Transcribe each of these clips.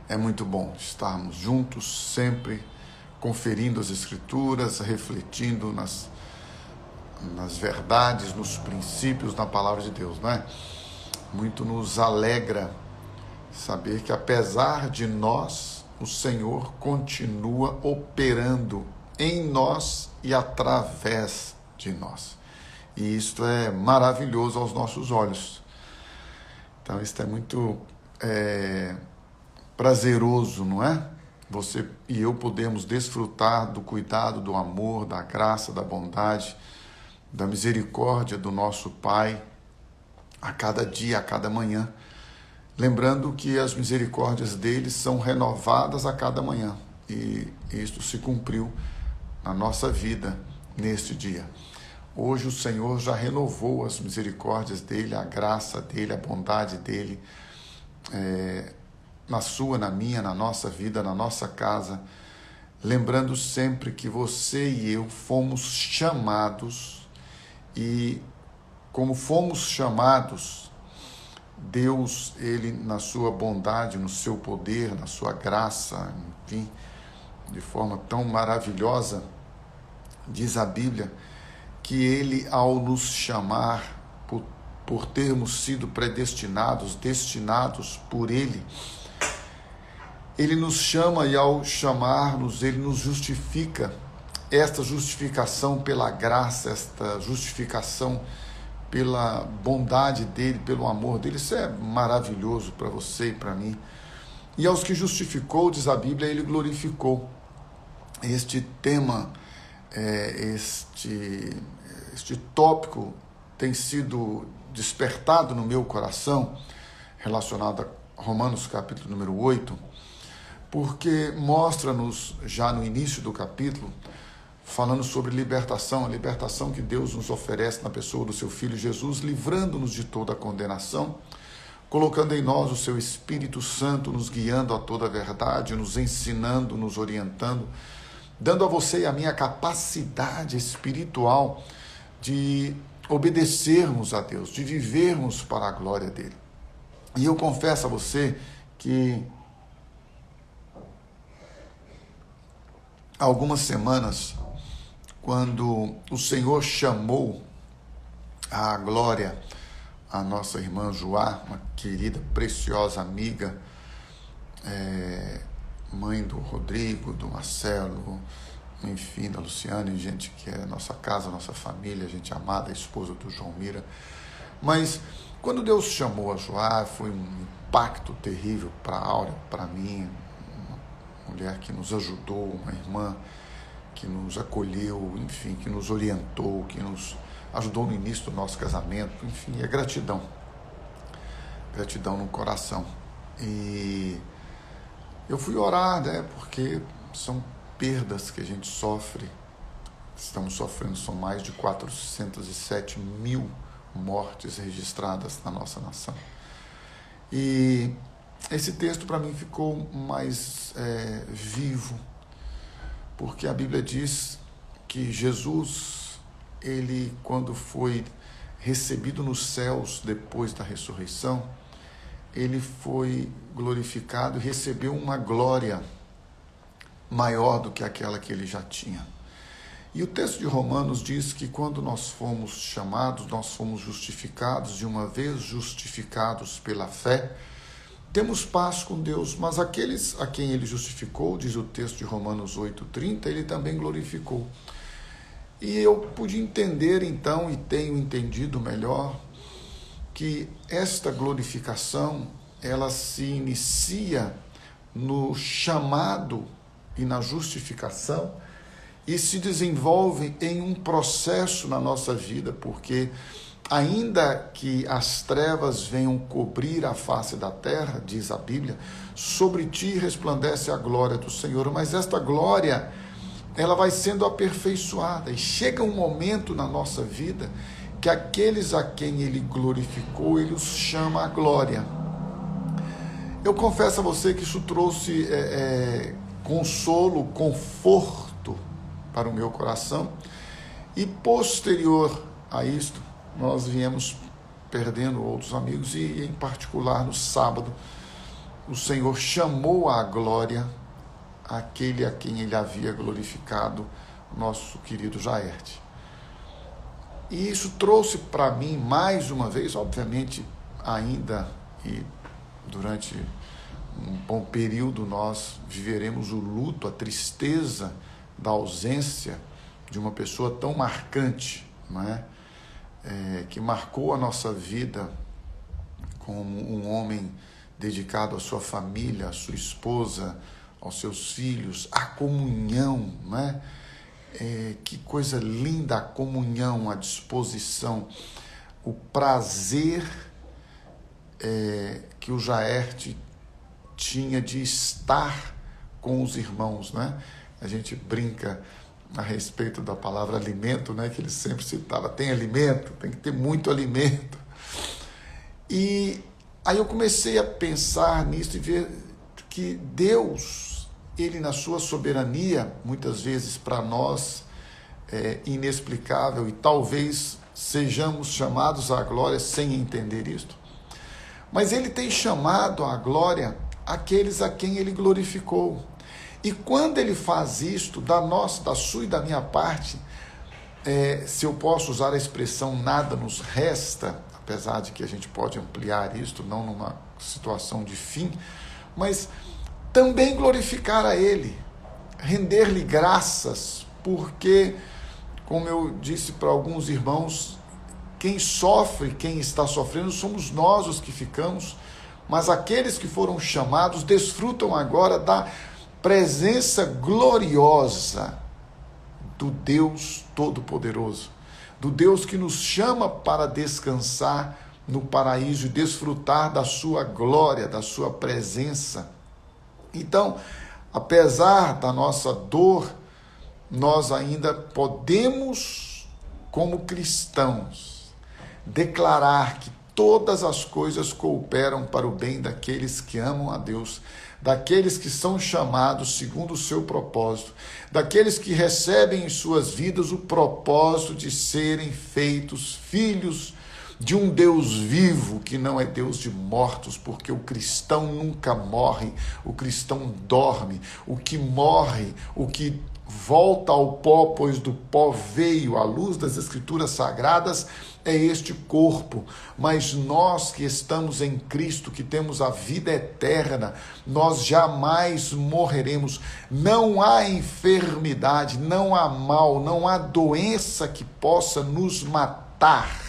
É muito bom estarmos juntos, sempre conferindo as Escrituras, refletindo nas verdades, nos princípios da palavra de Deus, não é? Muito nos alegra saber que, apesar de nós, o Senhor continua operando em nós e através de nós. E isto é maravilhoso aos nossos olhos. Então, isso é muito prazeroso, não é? Você e eu podemos desfrutar do cuidado, do amor, da graça, da bondade, da misericórdia do nosso Pai a cada dia, a cada manhã. Lembrando que as misericórdias dele são renovadas a cada manhã. E isto se cumpriu na nossa vida neste dia. Hoje o Senhor já renovou as misericórdias dele, a graça dele, a bondade dele, na sua, na minha, na nossa vida, na nossa casa. Lembrando sempre que você e eu fomos chamados, e como fomos chamados, Deus, ele na sua bondade, no seu poder, na sua graça, enfim, de forma tão maravilhosa, diz a Bíblia, que ele, ao nos chamar, por termos sido predestinados, destinados por ele nos chama, e ao chamar-nos, ele nos justifica. Esta justificação pela graça, esta justificação pela bondade dele, pelo amor dele, isso é maravilhoso para você e para mim. E aos que justificou, diz a Bíblia, ele glorificou. Este tema, este tópico tem sido despertado no meu coração, relacionado a Romanos capítulo número 8, porque mostra-nos, já no início do capítulo, falando sobre libertação, a libertação que Deus nos oferece na pessoa do seu Filho Jesus, livrando-nos de toda a condenação, colocando em nós o seu Espírito Santo, nos guiando a toda a verdade, nos ensinando, nos orientando, dando a você e a mim a capacidade espiritual de obedecermos a Deus, de vivermos para a glória dele. E eu confesso a você que há algumas semanas, quando o Senhor chamou à glória a nossa irmã Joá, uma querida, preciosa amiga, mãe do Rodrigo, do Marcelo, enfim, da Luciane, gente que é nossa casa, nossa família, gente amada, esposa do João Mira. Mas quando Deus chamou a Joá, foi um impacto terrível para a Áurea, para mim, uma mulher que nos ajudou, uma irmã que nos acolheu, enfim, que nos orientou, que nos ajudou no início do nosso casamento, enfim, é gratidão no coração. E eu fui orar, né, porque são perdas que a gente sofre, estamos sofrendo, são mais de 407 mil mortes registradas na nossa nação. E esse texto para mim ficou mais vivo, porque a Bíblia diz que Jesus, ele, quando foi recebido nos céus depois da ressurreição, ele foi glorificado e recebeu uma glória maior do que aquela que ele já tinha. E o texto de Romanos diz que quando nós fomos chamados, nós fomos justificados, de uma vez justificados pela fé, temos paz com Deus, mas aqueles a quem ele justificou, diz o texto de Romanos 8:30, ele também glorificou. E eu pude entender então, e tenho entendido melhor, que esta glorificação, ela se inicia no chamado e na justificação, e se desenvolve em um processo na nossa vida, porque ainda que as trevas venham cobrir a face da terra, diz a Bíblia, sobre ti resplandece a glória do Senhor, mas esta glória, ela vai sendo aperfeiçoada, e chega um momento na nossa vida que aqueles a quem ele glorificou, ele os chama a glória. Eu confesso a você que isso trouxe consolo, conforto para o meu coração, e posterior a isto, nós viemos perdendo outros amigos, e em particular no sábado o Senhor chamou à glória aquele a quem ele havia glorificado, nosso querido Jaerte. E isso trouxe para mim, mais uma vez, obviamente, ainda e durante um bom período nós viveremos o luto, a tristeza da ausência de uma pessoa tão marcante, não é? Que marcou a nossa vida como um homem dedicado à sua família, à sua esposa, aos seus filhos, à comunhão, não é? Que coisa linda a comunhão, a disposição, o prazer que o Jaerte tinha de estar com os irmãos, né? A gente brinca a respeito da palavra alimento, né? Que ele sempre citava, tem alimento, tem que ter muito alimento. E aí eu comecei a pensar nisso e ver que Deus, ele na sua soberania, muitas vezes para nós é inexplicável e talvez sejamos chamados à glória sem entender isto, mas ele tem chamado à glória aqueles a quem ele glorificou. E quando ele faz isto, da sua e da minha parte, se eu posso usar a expressão nada nos resta, apesar de que a gente pode ampliar isto, não numa situação de fim, mas também glorificar a ele, render-lhe graças, porque, como eu disse para alguns irmãos, quem sofre, quem está sofrendo, somos nós os que ficamos, mas aqueles que foram chamados desfrutam agora da presença gloriosa do Deus Todo-Poderoso, do Deus que nos chama para descansar no paraíso e desfrutar da sua glória, da sua presença. Então, apesar da nossa dor, nós ainda podemos, como cristãos, declarar que todas as coisas cooperam para o bem daqueles que amam a Deus, daqueles que são chamados segundo o seu propósito, daqueles que recebem em suas vidas o propósito de serem feitos filhos de um Deus vivo, que não é Deus de mortos, porque o cristão nunca morre, o cristão dorme. O que morre, o que volta ao pó, pois do pó veio, à luz das Escrituras Sagradas, é este corpo, mas nós que estamos em Cristo, que temos a vida eterna, nós jamais morreremos. Não há enfermidade, não há mal, não há doença que possa nos matar,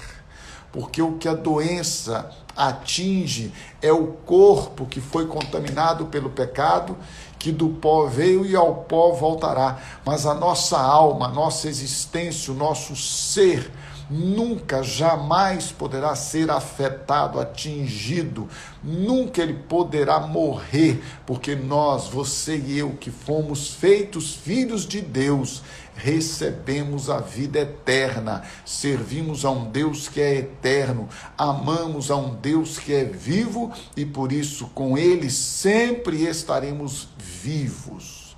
porque o que a doença atinge é o corpo que foi contaminado pelo pecado, que do pó veio e ao pó voltará, mas a nossa alma, a nossa existência, o nosso ser, nunca, jamais poderá ser afetado, atingido, nunca ele poderá morrer, porque nós, você e eu, que fomos feitos filhos de Deus, recebemos a vida eterna, servimos a um Deus que é eterno, amamos a um Deus que é vivo e por isso com ele sempre estaremos vivos.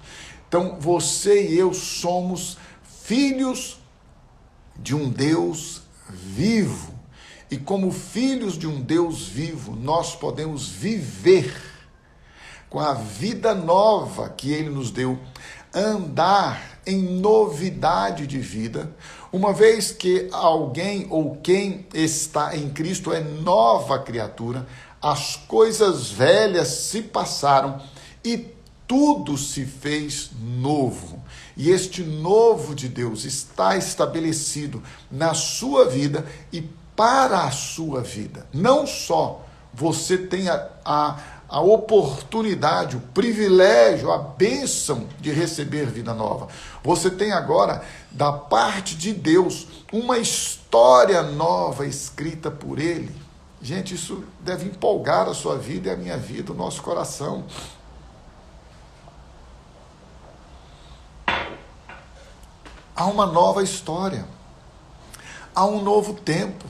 Então você e eu somos filhos de um Deus vivo. E como filhos de um Deus vivo, nós podemos viver com a vida nova que ele nos deu, andar em novidade de vida, uma vez que alguém ou quem está em Cristo é nova criatura, as coisas velhas se passaram e tudo se fez novo. E este novo de Deus está estabelecido na sua vida e para a sua vida. Não só você tem a oportunidade, o privilégio, a bênção de receber vida nova. Você tem agora, da parte de Deus, uma história nova escrita por Ele. Gente, isso deve empolgar a sua vida e a minha vida, o nosso coração. Há uma nova história, há um novo tempo.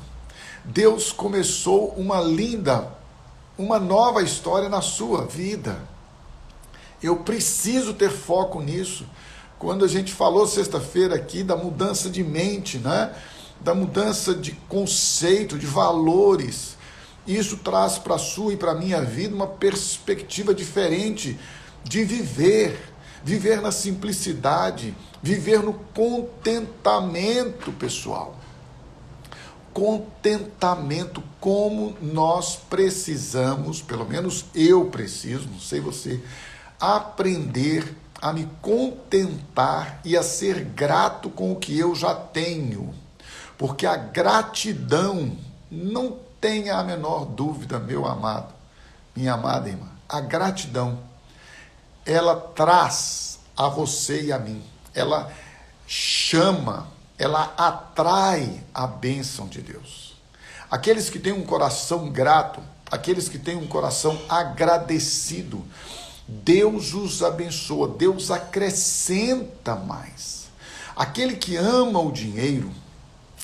Deus começou uma nova história na sua vida. Eu preciso ter foco nisso. Quando a gente falou sexta-feira aqui da mudança de mente, né? Da mudança de conceito, de valores, Isso traz para a sua e para a minha vida uma perspectiva diferente de viver. Viver na simplicidade, viver no contentamento, pessoal. Contentamento, como nós precisamos, pelo menos eu preciso, não sei você, aprender a me contentar e a ser grato com o que eu já tenho. Porque a gratidão, não tenha a menor dúvida, meu amado, minha amada irmã, a gratidão, ela traz a você e a mim, ela chama, ela atrai a bênção de Deus. Aqueles que têm um coração grato, aqueles que têm um coração agradecido, Deus os abençoa, Deus acrescenta mais. Aquele que ama o dinheiro,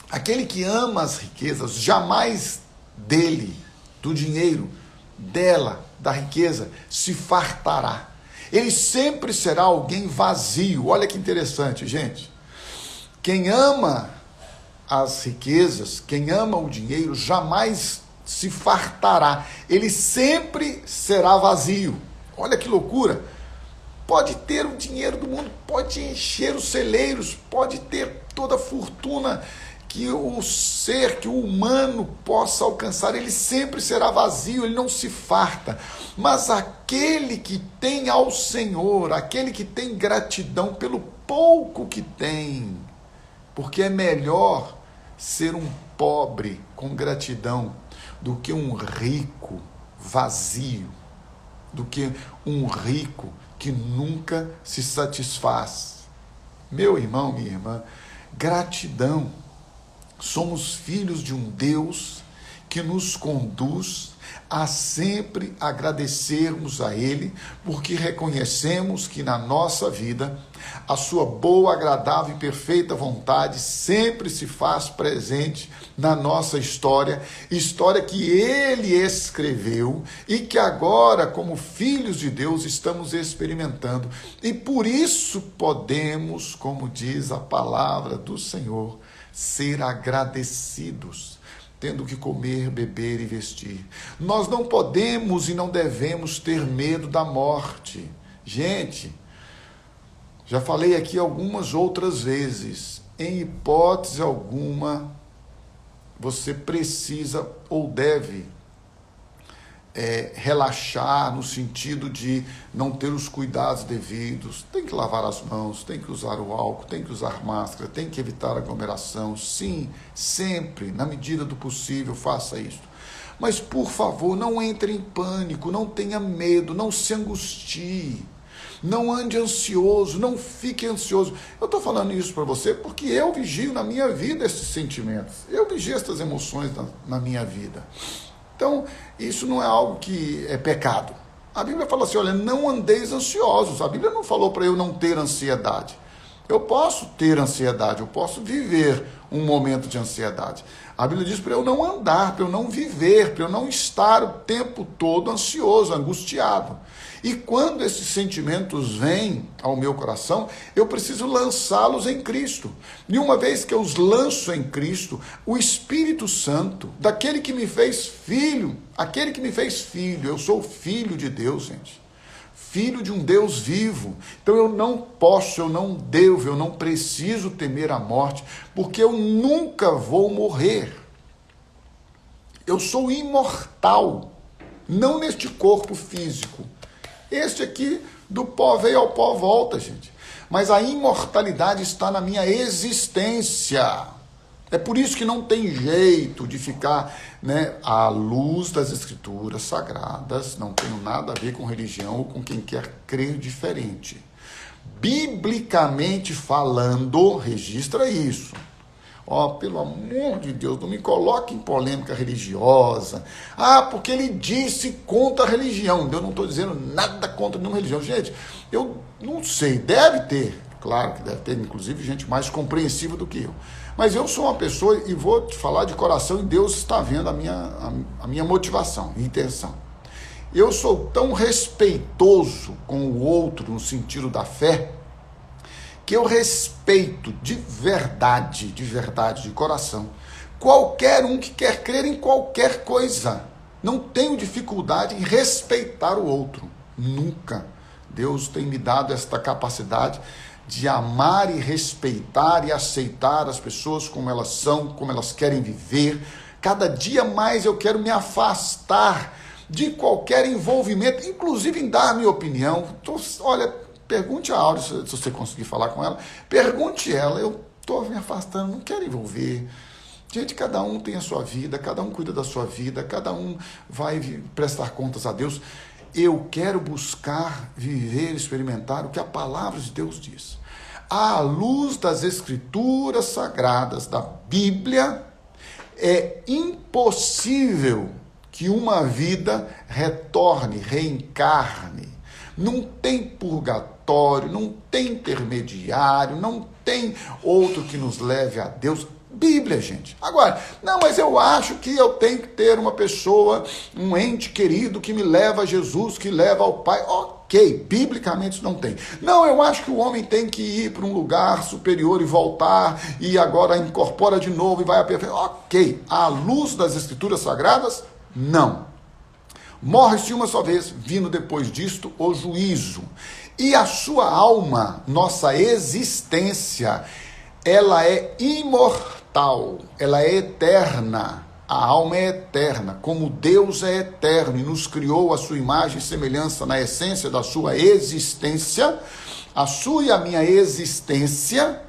aquele que ama as riquezas, jamais dele, do dinheiro, dela, da riqueza, se fartará. Ele sempre será alguém vazio. Olha que interessante, gente. Quem ama as riquezas, quem ama o dinheiro, jamais se fartará. Ele sempre será vazio. Olha que loucura. Pode ter o dinheiro do mundo, pode encher os celeiros, pode ter toda a fortuna que o ser, que o humano possa alcançar, ele sempre será vazio, ele não se farta. Mas aquele que tem ao Senhor, aquele que tem gratidão pelo pouco que tem, porque é melhor ser um pobre com gratidão do que um rico vazio, do que um rico que nunca se satisfaz. Meu irmão, minha irmã, gratidão. Somos filhos de um Deus que nos conduz a sempre agradecermos a Ele, porque reconhecemos que na nossa vida a sua boa, agradável e perfeita vontade sempre se faz presente na nossa história, história que Ele escreveu e que agora, como filhos de Deus, estamos experimentando. E por isso podemos, como diz a palavra do Senhor, ser agradecidos, tendo que comer, beber e vestir. Nós não podemos e não devemos ter medo da morte. Gente, já falei aqui algumas outras vezes, em hipótese alguma, você precisa ou deve relaxar no sentido de não ter os cuidados devidos, tem que lavar as mãos, tem que usar o álcool, tem que usar máscara, tem que evitar aglomeração, sim, sempre, na medida do possível, faça isso. Mas, por favor, não entre em pânico, não tenha medo, não se angustie, não ande ansioso, não fique ansioso. Eu estou falando isso para você porque eu vigio na minha vida esses sentimentos, eu vigio essas emoções na minha vida. Então, isso não é algo que é pecado. A Bíblia fala assim, olha, não andeis ansiosos. A Bíblia não falou para eu não ter ansiedade. Eu posso ter ansiedade, eu posso viver um momento de ansiedade. A Bíblia diz para eu não andar, para eu não viver, para eu não estar o tempo todo ansioso, angustiado. E quando esses sentimentos vêm ao meu coração, eu preciso lançá-los em Cristo. E uma vez que eu os lanço em Cristo, o Espírito Santo, daquele que me fez filho, aquele que me fez filho, eu sou filho de Deus, gente. Filho de um Deus vivo. Então eu não posso, eu não devo, eu não preciso temer a morte, porque eu nunca vou morrer. Eu sou imortal, não neste corpo físico. Este aqui, do pó veio ao pó volta, gente. Mas a imortalidade está na minha existência. É por isso que não tem jeito de ficar, à luz das Escrituras Sagradas. Não tenho nada a ver com religião ou com quem quer crer diferente. Biblicamente falando, registra isso. Pelo amor de Deus, não me coloque em polêmica religiosa. Porque ele disse contra a religião. Eu não estou dizendo nada contra nenhuma religião. Gente, eu não sei, deve ter, claro que deve ter, inclusive, gente mais compreensiva do que eu. Mas eu sou uma pessoa, e vou te falar de coração, e Deus está vendo a minha motivação e intenção. Eu sou tão respeitoso com o outro, no sentido da fé, que eu respeito de verdade, de coração, qualquer um que quer crer em qualquer coisa. Não tenho dificuldade em respeitar o outro. Nunca. Deus tem me dado esta capacidade de amar e respeitar e aceitar as pessoas como elas são, como elas querem viver. Cada dia mais eu quero me afastar de qualquer envolvimento, inclusive em dar minha opinião. Então, olha, pergunte a Áurea, se você conseguir falar com ela, pergunte ela, eu estou me afastando, não quero envolver. Gente, cada um tem a sua vida, cada um cuida da sua vida, cada um vai prestar contas a Deus. Eu quero buscar, viver, experimentar o que a palavra de Deus diz. À luz das Escrituras Sagradas, da Bíblia, é impossível que uma vida retorne, reencarne. Não tem purgatório, não tem intermediário, não tem outro que nos leve a Deus. Bíblia, gente. Agora, não, mas eu acho que eu tenho que ter uma pessoa, um ente querido que me leva a Jesus, que leva ao Pai. Ok, biblicamente isso não tem. Não, eu acho que o homem tem que ir para um lugar superior e voltar, e agora incorpora de novo e vai a perfeição. Ok, à luz das Escrituras Sagradas, não. Morre-se uma só vez, vindo depois disto o juízo. E a sua alma, nossa existência, ela é imortal, ela é eterna. A alma é eterna, como Deus é eterno e nos criou a sua imagem e semelhança na essência da sua existência, a sua e a minha existência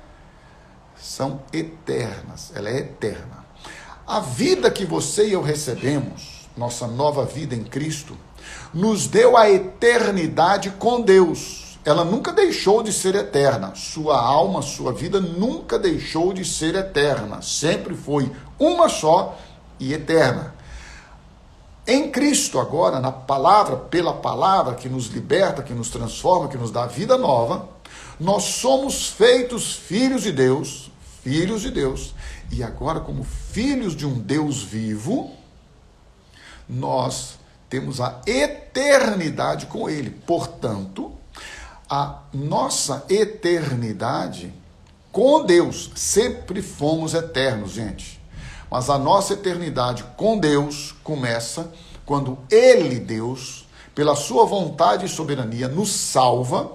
são eternas, ela é eterna. A vida que você e eu recebemos, nossa nova vida em Cristo, nos deu a eternidade com Deus. Ela nunca deixou de ser eterna. Sua alma, sua vida nunca deixou de ser eterna. Sempre foi uma só e eterna. Em Cristo agora, na palavra, pela palavra que nos liberta, que nos transforma, que nos dá vida nova, nós somos feitos filhos de Deus, e agora como filhos de um Deus vivo, nós temos a eternidade com Ele. Portanto, a nossa eternidade com Deus, sempre fomos eternos, gente. Mas a nossa eternidade com Deus começa quando Ele, Deus, pela sua vontade e soberania, nos salva,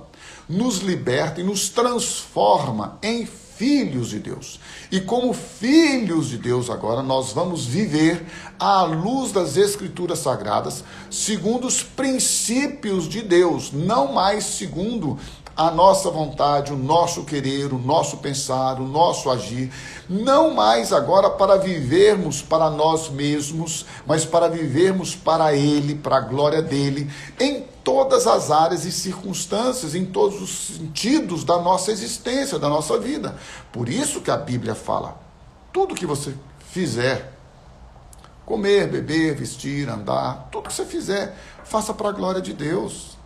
nos liberta e nos transforma em filhos de Deus. E como filhos de Deus agora, nós vamos viver à luz das Escrituras Sagradas, segundo os princípios de Deus, não mais segundo a nossa vontade, o nosso querer, o nosso pensar, o nosso agir, não mais agora para vivermos para nós mesmos, mas para vivermos para Ele, para a glória dEle, em todas as áreas e circunstâncias, em todos os sentidos da nossa existência, da nossa vida. Por isso que a Bíblia fala, tudo que você fizer, comer, beber, vestir, andar, tudo que você fizer, faça para a glória de Deus.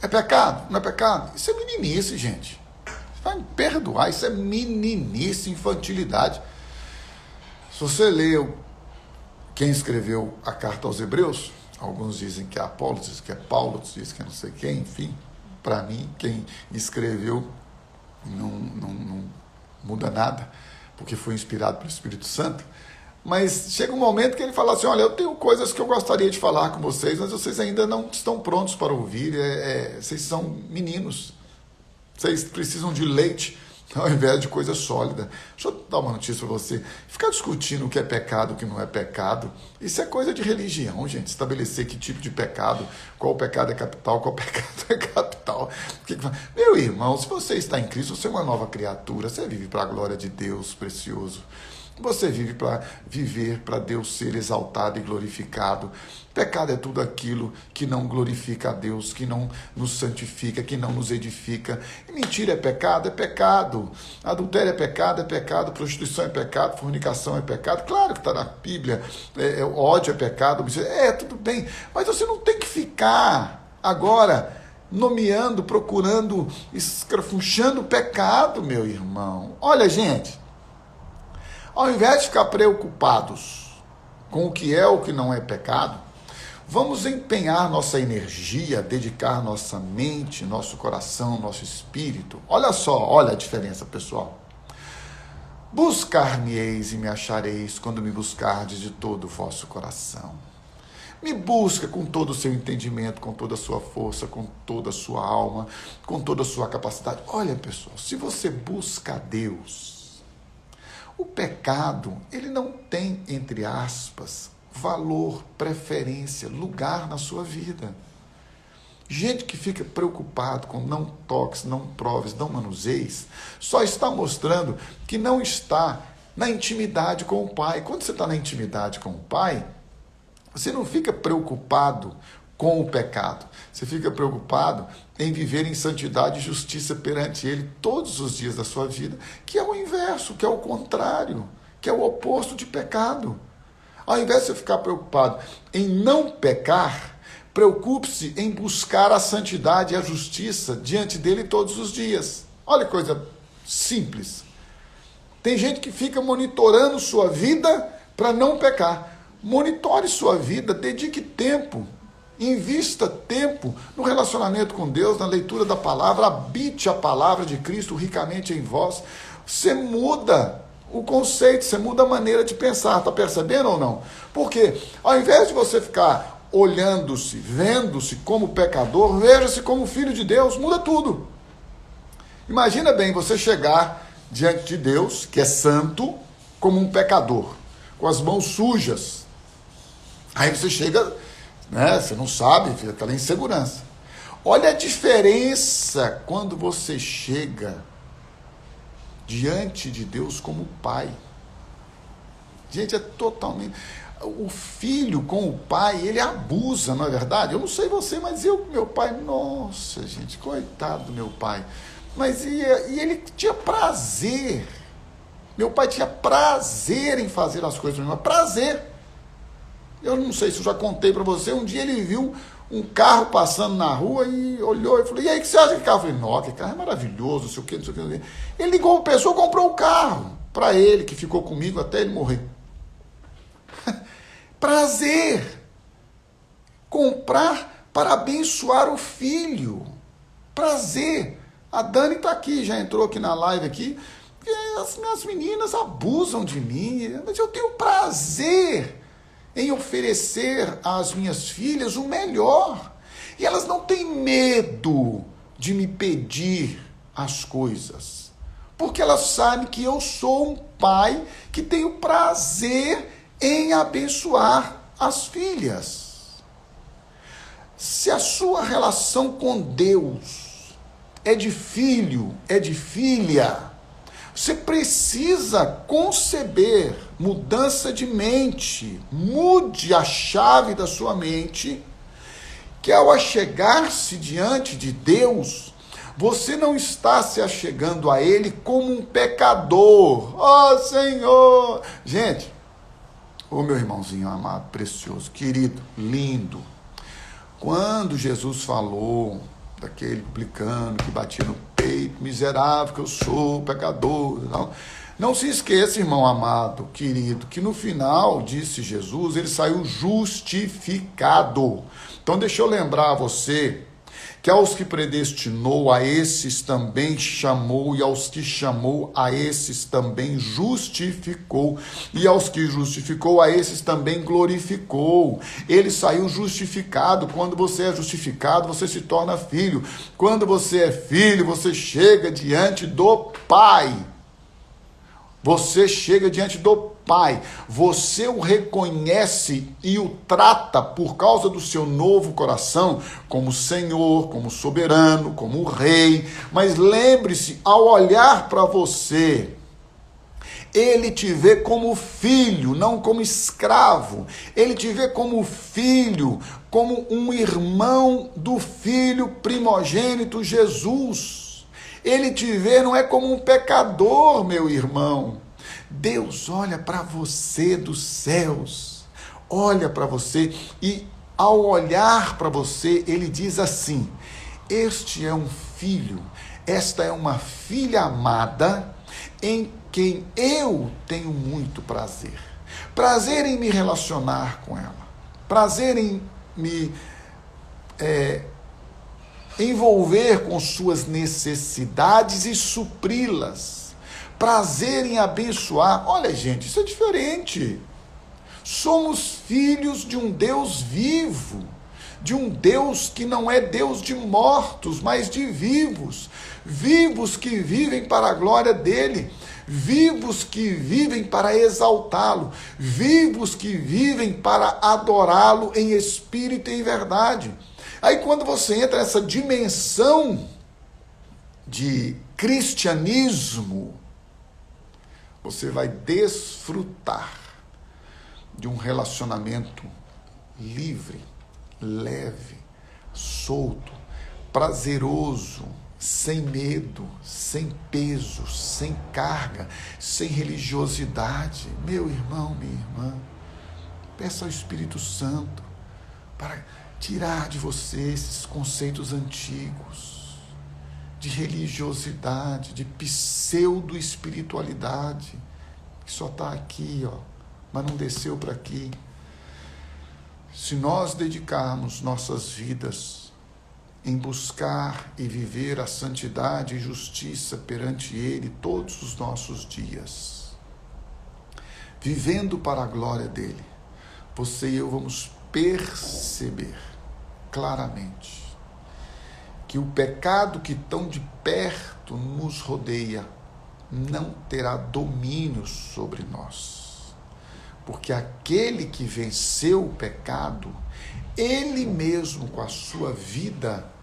É pecado? Não é pecado? Isso é meninice, gente. Você vai me perdoar, isso é meninice, infantilidade. Se você leu quem escreveu a carta aos Hebreus, alguns dizem que é Apolo, dizem que é Paulo, outros dizem que é não sei quem, enfim, para mim, quem escreveu não muda nada, porque foi inspirado pelo Espírito Santo. Mas chega um momento que ele fala assim, olha, eu tenho coisas que eu gostaria de falar com vocês, mas vocês ainda não estão prontos para ouvir, vocês são meninos, vocês precisam de leite ao invés de coisa sólida. Deixa eu dar uma notícia para você. Ficar discutindo o que é pecado, o que não é pecado, isso é coisa de religião, gente. Estabelecer que tipo de pecado, qual pecado é capital, qual pecado é capital. Meu irmão, se você está em Cristo, você é uma nova criatura, você vive para a glória de Deus, precioso. Você vive para viver, para Deus ser exaltado e glorificado. Pecado é tudo aquilo que não glorifica a Deus, que não nos santifica, que não nos edifica. E mentira é pecado? É pecado. Adultério é pecado. Prostituição é pecado, fornicação é pecado. Claro que está na Bíblia. Ódio é pecado. Tudo bem. Mas você não tem que ficar agora nomeando, procurando, escrafunchando o pecado, meu irmão. Olha, gente. Ao invés de ficar preocupados com o que é ou o que não é pecado, vamos empenhar nossa energia, dedicar nossa mente, nosso coração, nosso espírito. Olha só, olha a diferença, pessoal. Buscar-me-eis e me achareis quando me buscardes de todo o vosso coração. Me busca com todo o seu entendimento, com toda a sua força, com toda a sua alma, com toda a sua capacidade. Olha, pessoal, se você busca a Deus, o pecado, ele não tem, entre aspas, valor, preferência, lugar na sua vida. Gente que fica preocupado com não toques, não proves, não manuseis, só está mostrando que não está na intimidade com o Pai. Quando você está na intimidade com o Pai, você não fica preocupado com o pecado. Você fica preocupado em viver em santidade e justiça perante Ele todos os dias da sua vida, que é o inverso, que é o contrário, que é o oposto de pecado. Ao invés de você ficar preocupado em não pecar, preocupe-se em buscar a santidade e a justiça diante dele todos os dias. Olha que coisa simples. Tem gente que fica monitorando sua vida para não pecar. Monitore sua vida, dedique tempo, invista tempo no relacionamento com Deus, na leitura da palavra, habite a palavra de Cristo ricamente em vós. Você muda o conceito, você muda a maneira de pensar, está percebendo ou não? Porque ao invés de você ficar olhando-se, vendo-se como pecador, veja-se como filho de Deus, muda tudo. Imagina bem você chegar diante de Deus, que é santo, como um pecador, com as mãos sujas. Aí você chega, né, você não sabe, fica aquela insegurança. Olha a diferença quando você chega diante de Deus como pai. Gente, é totalmente... O filho com o pai, ele abusa, não é verdade? Eu não sei você, mas meu pai, nossa, gente, coitado do meu pai. Mas e ele tinha prazer. Meu pai tinha prazer em fazer as coisas, prazer. Eu não sei se eu já contei para você, um dia ele viu um carro passando na rua e olhou e falou, e aí, o que você acha que carro? Eu falei, nossa, que carro é maravilhoso, não sei o que, não sei o que. Ele ligou para a pessoa, comprou o carro para ele, que ficou comigo até ele morrer. Prazer. Comprar para abençoar o filho. Prazer. A Dani está aqui, já entrou aqui na live aqui, as minhas meninas abusam de mim, mas eu tenho prazer em oferecer às minhas filhas o melhor. E elas não têm medo de me pedir as coisas, porque elas sabem que eu sou um pai que tenho prazer em abençoar as filhas. Se a sua relação com Deus é de filho, é de filha, você precisa conceber mudança de mente. Mude a chave da sua mente, que ao achegar-se diante de Deus, você não está se achegando a Ele como um pecador. Oh, Senhor! Gente, ô meu irmãozinho amado, precioso, querido, lindo, quando Jesus falou daquele publicano que batia no peito, miserável que eu sou, pecador, não se esqueça, irmão amado, querido, que no final, disse Jesus, ele saiu justificado. Então deixa eu lembrar a você que aos que predestinou, a esses também chamou, e aos que chamou, a esses também justificou, e aos que justificou, a esses também glorificou. Ele saiu justificado. Quando você é justificado, você se torna filho. Quando você é filho, você chega diante do Pai. Você chega diante do Pai, você o reconhece e o trata por causa do seu novo coração como Senhor, como soberano, como Rei. Mas lembre-se, ao olhar para você, ele te vê como filho, não como escravo. Ele te vê como filho, como um irmão do filho primogênito Jesus. Ele te vê não é como um pecador, meu irmão. Deus olha para você dos céus, olha para você e ao olhar para você, ele diz assim: este é um filho, esta é uma filha amada em quem eu tenho muito prazer. Prazer em me relacionar com ela, prazer em me envolver com suas necessidades e supri-las. prazer em abençoar. Olha, gente, isso é diferente. Somos filhos de um Deus vivo, de um Deus que não é Deus de mortos, mas de vivos. Vivos que vivem para a glória dele. Vivos que vivem para exaltá-lo, vivos que vivem para adorá-lo em espírito e em verdade. Aí quando você entra nessa dimensão de cristianismo, você vai desfrutar de um relacionamento livre, leve, solto, prazeroso, sem medo, sem peso, sem carga, sem religiosidade. Meu irmão, minha irmã, peça ao Espírito Santo para tirar de você esses conceitos antigos de religiosidade, de pseudo-espiritualidade, que só está aqui, mas não desceu para aqui. Se nós dedicarmos nossas vidas em buscar e viver a santidade e justiça perante Ele todos os nossos dias, vivendo para a glória dEle, você e eu vamos perceber claramente que o pecado que tão de perto nos rodeia não terá domínio sobre nós, porque aquele que venceu o pecado, Ele mesmo com a sua vida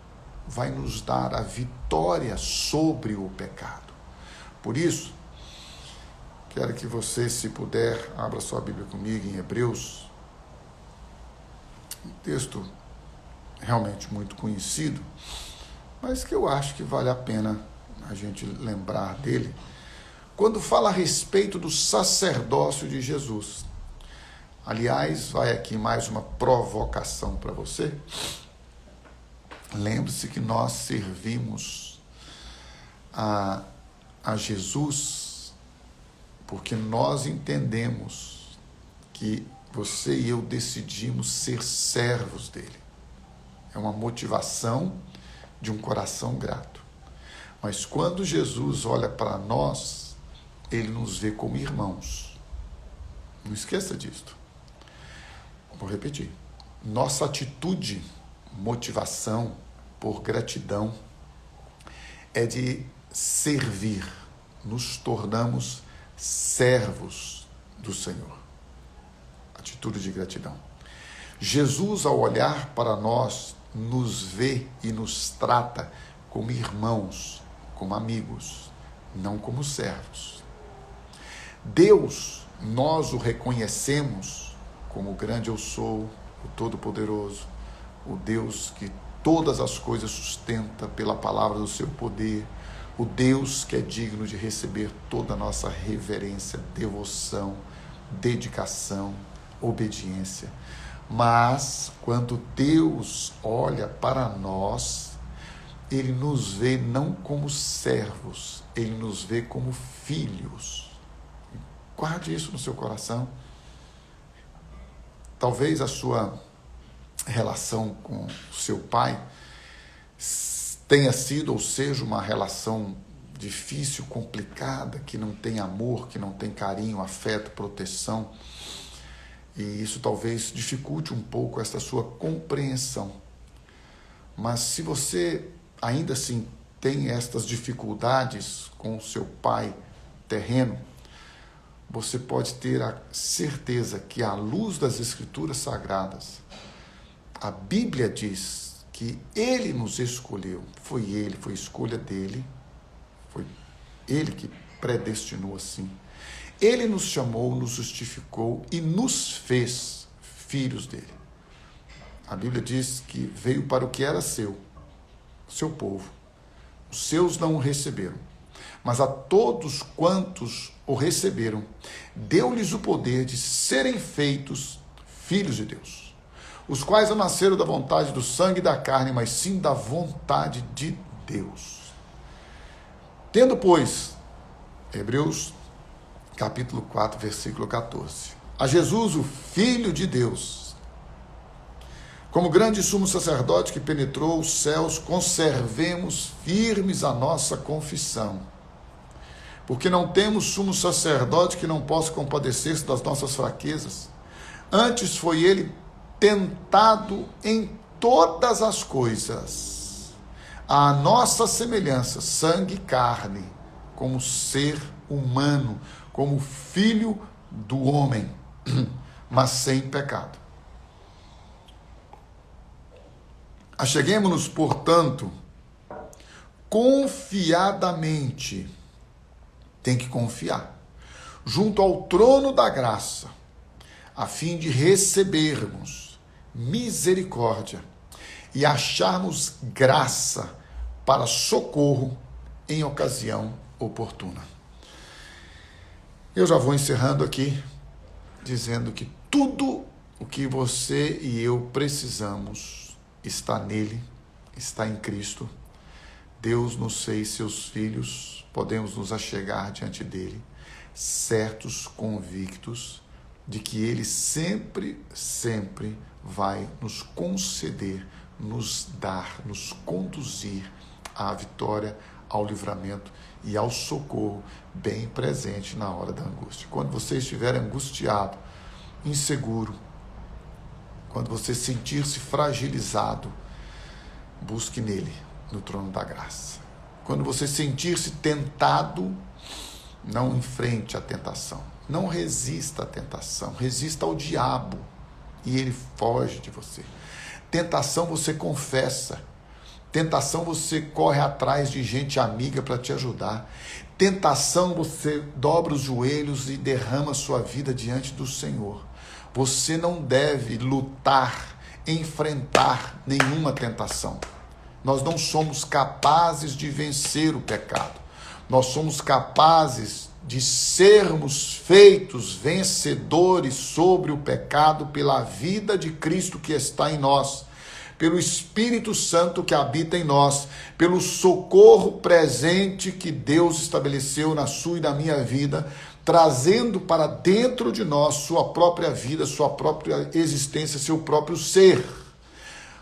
vai nos dar a vitória sobre o pecado. Por isso, quero que você, se puder, abra sua Bíblia comigo em Hebreus, um texto realmente muito conhecido, mas que eu acho que vale a pena a gente lembrar dele, quando fala a respeito do sacerdócio de Jesus. Aliás, vai aqui mais uma provocação para você. Lembre-se que nós servimos a Jesus porque nós entendemos que você e eu decidimos ser servos dele. É uma motivação de um coração grato. Mas quando Jesus olha para nós, ele nos vê como irmãos. Não esqueça disto. Vou repetir. Nossa atitude, motivação por gratidão é de servir. Nos tornamos servos do Senhor. Atitude de gratidão. Jesus, ao olhar para nós, nos vê e nos trata como irmãos, como amigos, não como servos. Deus, nós o reconhecemos como o grande eu sou, o Todo-Poderoso, o Deus que todas as coisas sustenta pela palavra do seu poder, o Deus que é digno de receber toda a nossa reverência, devoção, dedicação, obediência. Mas, quando Deus olha para nós, Ele nos vê não como servos, Ele nos vê como filhos. Guarde isso no seu coração. Talvez a sua relação com o seu pai tenha sido ou seja uma relação difícil, complicada, que não tem amor, que não tem carinho, afeto, proteção. E isso talvez dificulte um pouco essa sua compreensão. Mas se você ainda assim tem estas dificuldades com o seu pai terreno, você pode ter a certeza que, à luz das Escrituras Sagradas, a Bíblia diz que Ele nos escolheu. Foi escolha dEle, foi Ele que predestinou assim. Ele nos chamou, nos justificou e nos fez filhos dele. A Bíblia diz que veio para o que era seu povo. Os seus não o receberam. Mas a todos quantos o receberam, deu-lhes o poder de serem feitos filhos de Deus, os quais não nasceram da vontade do sangue e da carne, mas sim da vontade de Deus. Tendo, pois, Hebreus capítulo 4, versículo 14, a Jesus, o Filho de Deus, como grande sumo sacerdote que penetrou os céus, conservemos firmes a nossa confissão. porque não temos sumo sacerdote que não possa compadecer-se das nossas fraquezas. Antes foi ele tentado em todas as coisas, à nossa semelhança, sangue e carne, como ser humano, como filho do homem, mas sem pecado. Acheguemo-nos, portanto, confiadamente, tem que confiar, junto ao trono da graça, a fim de recebermos misericórdia e acharmos graça para socorro em ocasião oportuna. Eu já vou encerrando aqui, dizendo que tudo o que você e eu precisamos está nele, está em Cristo. Deus nos fez seus filhos, podemos nos achegar diante dele, certos, convictos de que ele sempre, sempre vai nos conceder, nos dar, nos conduzir à vitória, ao livramento e ao socorro bem presente na hora da angústia. Quando você estiver angustiado, inseguro, quando você sentir-se fragilizado, busque nele, no trono da graça. Quando você sentir-se tentado, não enfrente a tentação. Não resista à tentação. Resista ao diabo e ele foge de você. Tentação você confessa. Tentação você corre atrás de gente amiga para te ajudar. Tentação você dobra os joelhos e derrama sua vida diante do Senhor. Você não deve lutar, enfrentar nenhuma tentação. Nós não somos capazes de vencer o pecado. Nós somos capazes de sermos feitos vencedores sobre o pecado pela vida de Cristo que está em nós, pelo Espírito Santo que habita em nós, pelo socorro presente que Deus estabeleceu na sua e na minha vida, trazendo para dentro de nós sua própria vida, sua própria existência, seu próprio ser.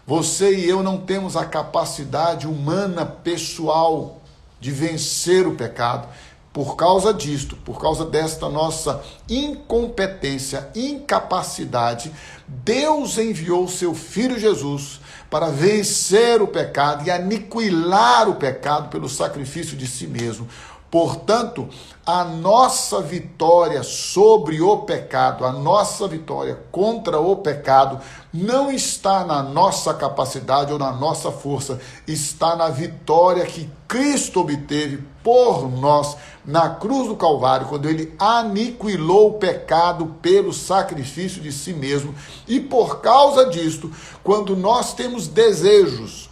Você e eu não temos a capacidade humana, pessoal, de vencer o pecado. Por causa disto, por causa desta nossa incompetência, incapacidade, Deus enviou o seu Filho Jesus para vencer o pecado e aniquilar o pecado pelo sacrifício de si mesmo. Portanto, a nossa vitória sobre o pecado, a nossa vitória contra o pecado, não está na nossa capacidade ou na nossa força, está na vitória que Cristo obteve por nós na cruz do Calvário, quando ele aniquilou o pecado pelo sacrifício de si mesmo. E por causa disto, quando nós temos desejos,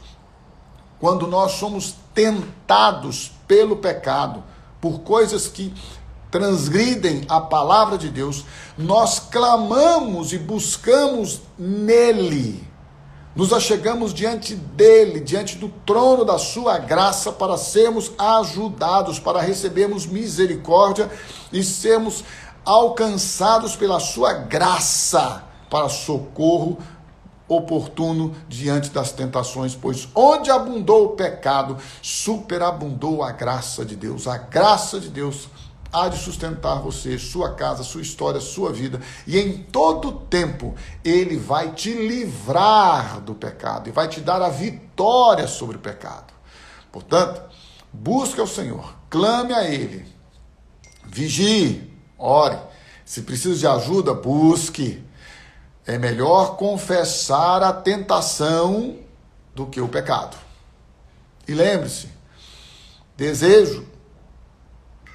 quando nós somos tentados pelo pecado, por coisas que transgridem a palavra de Deus, nós clamamos e buscamos nele, nos achegamos diante dele, diante do trono da sua graça, para sermos ajudados, para recebermos misericórdia e sermos alcançados pela sua graça para socorro oportuno diante das tentações, pois onde abundou o pecado, superabundou a graça de Deus. A graça de Deus há de sustentar você, sua casa, sua história, sua vida, e em todo tempo ele vai te livrar do pecado e vai te dar a vitória sobre o pecado. Portanto, busque ao Senhor, clame a ele, vigie, ore, se precisa de ajuda, busque. É melhor confessar a tentação do que o pecado. E lembre-se, desejo,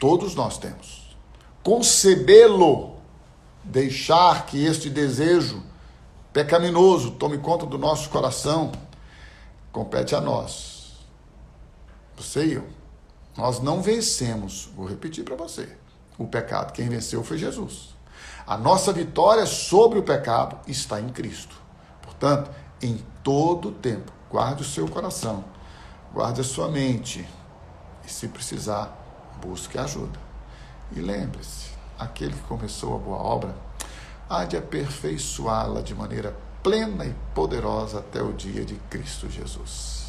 todos nós temos. Concebê-lo, deixar que este desejo pecaminoso tome conta do nosso coração, compete a nós. Você e eu. Nós não vencemos, vou repetir para você, o pecado. Quem venceu foi Jesus. A nossa vitória sobre o pecado está em Cristo. Portanto, em todo tempo, guarde o seu coração, guarde a sua mente e, se precisar, busque ajuda. E lembre-se, aquele que começou a boa obra há de aperfeiçoá-la de maneira plena e poderosa até o dia de Cristo Jesus.